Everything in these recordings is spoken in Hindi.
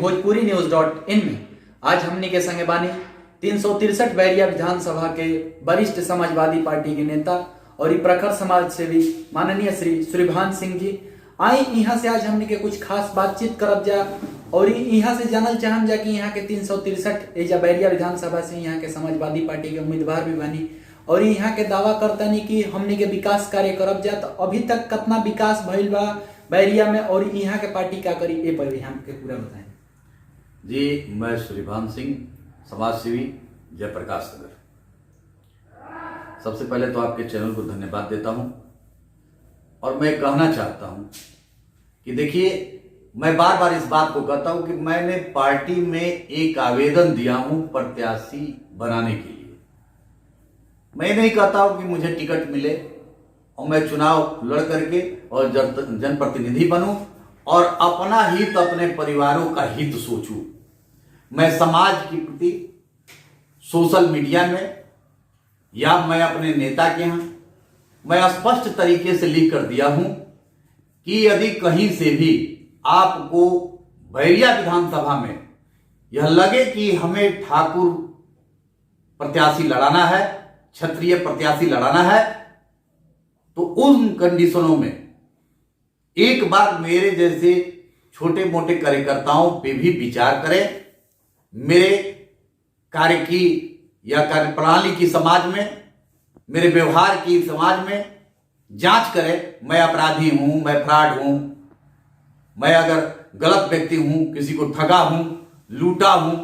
भोजपुरी न्यूज.in में आज हमने के संगे बानी 363 बैरिया विधानसभा के वरिष्ठ समाजवादी पार्टी के नेता और प्रखर समाज सेवी माननीय श्री सूर्यभान सिंह जी। आई यहाँ से आज हमने के कुछ खास बातचीत करब जा और यहाँ से जानल चाहम जा कि यहाँ के 363 बैरिया विधानसभा से यहाँ के समाजवादी पार्टी के उम्मीदवार भी बनी और यहाँ के दावा करतनी कि हमने के विकास कार्य करब जा। तो अभी तक कितना विकास भइल बा बैरिया में और यहाँ के पार्टी क्या करी ये पर यहाँ के पूरा बताएं। जी, मैं सूर्यभान सिंह, समाज सेवी, जयप्रकाश नगर। सबसे पहले तो आपके चैनल को धन्यवाद देता हूं और मैं कहना चाहता हूं कि देखिए, मैं बार बार इस बात को कहता हूं कि मैंने पार्टी में एक आवेदन दिया हूं प्रत्याशी बनाने के लिए। मैं नहीं कहता हूं कि मुझे टिकट मिले और मैं चुनाव लड़ करके और जनप्रतिनिधि बनूं और अपना हित, अपने परिवारों का हित सोचूं। मैं समाज के प्रति सोशल मीडिया में या मैं अपने नेता के यहां मैं स्पष्ट तरीके से लिख कर दिया हूं कि यदि कहीं से भी आपको बैरिया विधानसभा में यह लगे कि हमें ठाकुर प्रत्याशी लड़ाना है, क्षत्रिय प्रत्याशी लड़ाना है, तो उन कंडीशनों में एक बार मेरे जैसे छोटे मोटे कार्यकर्ताओं पे भी विचार करें। मेरे कार्य की या कार्य प्रणाली की समाज में, मेरे व्यवहार की समाज में जांच करें। मैं अपराधी हूं, मैं फ्रॉड हूं, मैं अगर गलत व्यक्ति हूं, किसी को ठगा हूं, लूटा हूं,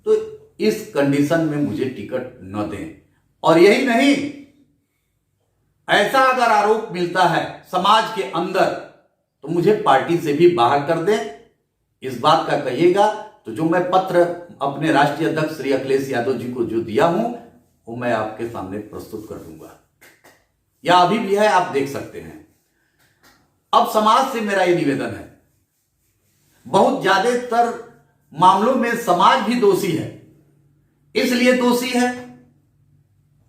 तो इस कंडीशन में मुझे टिकट न दें। और यही नहीं, ऐसा अगर आरोप मिलता है समाज के अंदर तो मुझे पार्टी से भी बाहर कर दें। इस बात का कहिएगा तो जो मैं पत्र अपने राष्ट्रीय अध्यक्ष श्री अखिलेश यादव जी को जो दिया हूं वो मैं आपके सामने प्रस्तुत कर दूंगा, या अभी भी है, आप देख सकते हैं। अब समाज से मेरा ये निवेदन है, बहुत ज्यादातर मामलों में समाज भी दोषी है। इसलिए दोषी है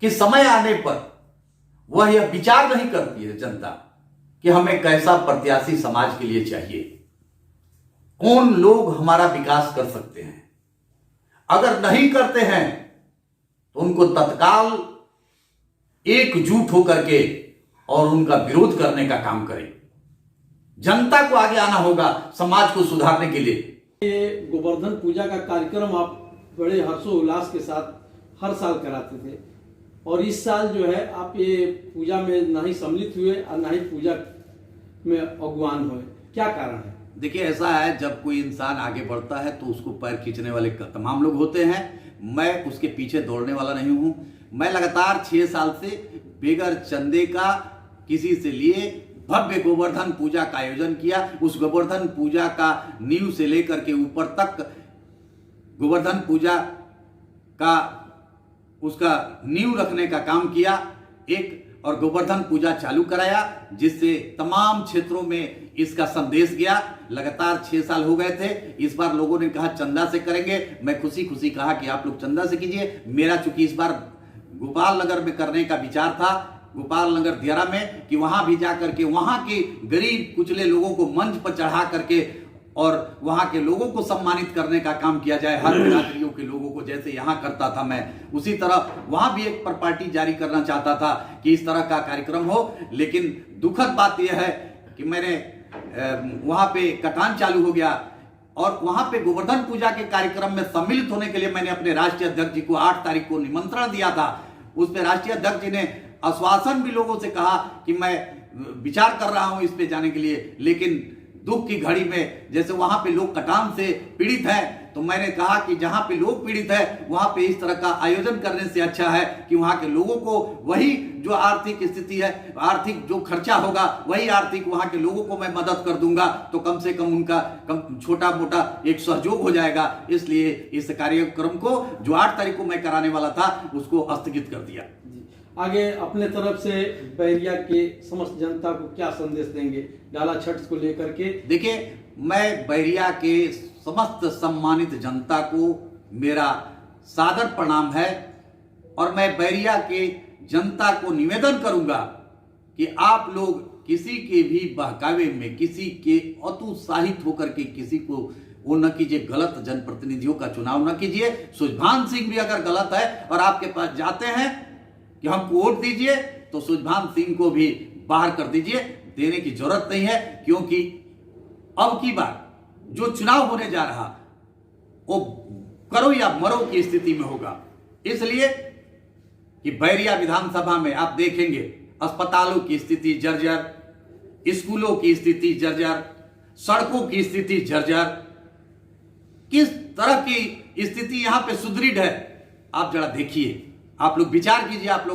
कि समय आने पर वह यह विचार नहीं करती है जनता कि हमें कैसा प्रत्याशी समाज के लिए चाहिए, कौन लोग हमारा विकास कर सकते हैं। अगर नहीं करते हैं तो उनको तत्काल एकजुट होकर के और उनका विरोध करने का काम करें। जनता को आगे आना होगा समाज को सुधारने के लिए। ये गोवर्धन पूजा का कार्यक्रम आप बड़े हर्षोल्लास के साथ हर साल कराते थे और इस साल जो है आप ये पूजा में ना ही सम्मिलित हुए और ना ही पूजा में अगुवान हुए, क्या कारण है? देखिए, ऐसा है, जब कोई इंसान आगे बढ़ता है तो उसको पैर खींचने वाले तमाम लोग होते हैं। मैं उसके पीछे दौड़ने वाला नहीं हूं। मैं लगातार 6 साल से बेगर चंदे का किसी से लिए भव्य गोवर्धन पूजा का आयोजन किया। उस गोवर्धन पूजा का नींव से लेकर के ऊपर तक गोवर्धन पूजा का उसका नींव रखने का काम किया और गोवर्धन पूजा चालू कराया, जिससे तमाम क्षेत्रों में इसका संदेश गया। लगातार 6 साल हो गए थे। इस बार लोगों ने कहा चंदा से करेंगे। मैं खुशी खुशी कहा कि आप लोग चंदा से कीजिए। मेरा चूंकि इस बार गोपाल नगर में करने का विचार था, गोपाल नगर दियारा में, कि वहां भी जाकर के वहां के गरीब कुचले लोगों को मंच पर चढ़ा करके और वहां के लोगों को सम्मानित करने का काम किया जाए, हर बिरादरियों के लोगों को, जैसे यहां करता था मैं, उसी तरह वहां भी एक प्रॉपर्टी जारी करना चाहता था कि इस तरह का कार्यक्रम हो। लेकिन दुखद बात यह है कि मैंने वहां पे कटान चालू हो गया और वहां पे गोवर्धन पूजा के कार्यक्रम में सम्मिलित होने के लिए मैंने अपने राष्ट्रीय अध्यक्ष जी को 8 तारीख को निमंत्रण दिया था। उस पर राष्ट्रीय अध्यक्ष जी ने आश्वासन भी लोगों से कहा कि मैं विचार कर रहा हूं इस पे जाने के लिए। लेकिन दुख की घड़ी में, जैसे वहां पे लोग कटान से पीड़ित हैं, तो मैंने कहा कि जहां पे लोग पीड़ित है वहां पे इस तरह का आयोजन करने से अच्छा है कि वहां के लोगों को वही जो आर्थिक स्थिति है, आर्थिक जो खर्चा होगा, वही आर्थिक वहां के लोगों को मैं मदद कर दूंगा, तो कम से कम उनका छोटा मोटा एक सहयोग हो जाएगा। इसलिए इस कार्यक्रम को जो 8 तारीख को मैं कराने वाला था उसको स्थगित कर दिया। आगे अपने तरफ से बैरिया के समस्त जनता को क्या संदेश देंगे डाला छठ को लेकर के? देखिए, मैं बैरिया के समस्त सम्मानित जनता को मेरा सादर प्रणाम है और मैं बैरिया के जनता को निवेदन करूंगा कि आप लोग किसी के भी बहकावे में, किसी के अतुत्साहित होकर के किसी को वो न कीजिए, गलत जनप्रतिनिधियों का चुनाव न कीजिए। सुजभान सिंह भी अगर गलत है और आपके पास जाते हैं कि हमको वोट दीजिए, तो सुजभान सिंह को भी बाहर कर दीजिए। देने की जरूरत नहीं है, क्योंकि अब की बार जो चुनाव होने जा रहा वो करो या मरो की स्थिति में होगा। इसलिए कि बैरिया विधानसभा में आप देखेंगे अस्पतालों की स्थिति जर्जर, स्कूलों की स्थिति जर्जर, सड़कों की स्थिति जर्जर, किस तरह की स्थिति यहां पे सुदृढ़ है आप जरा देखिए, आप लोग विचार कीजिए। आप लोग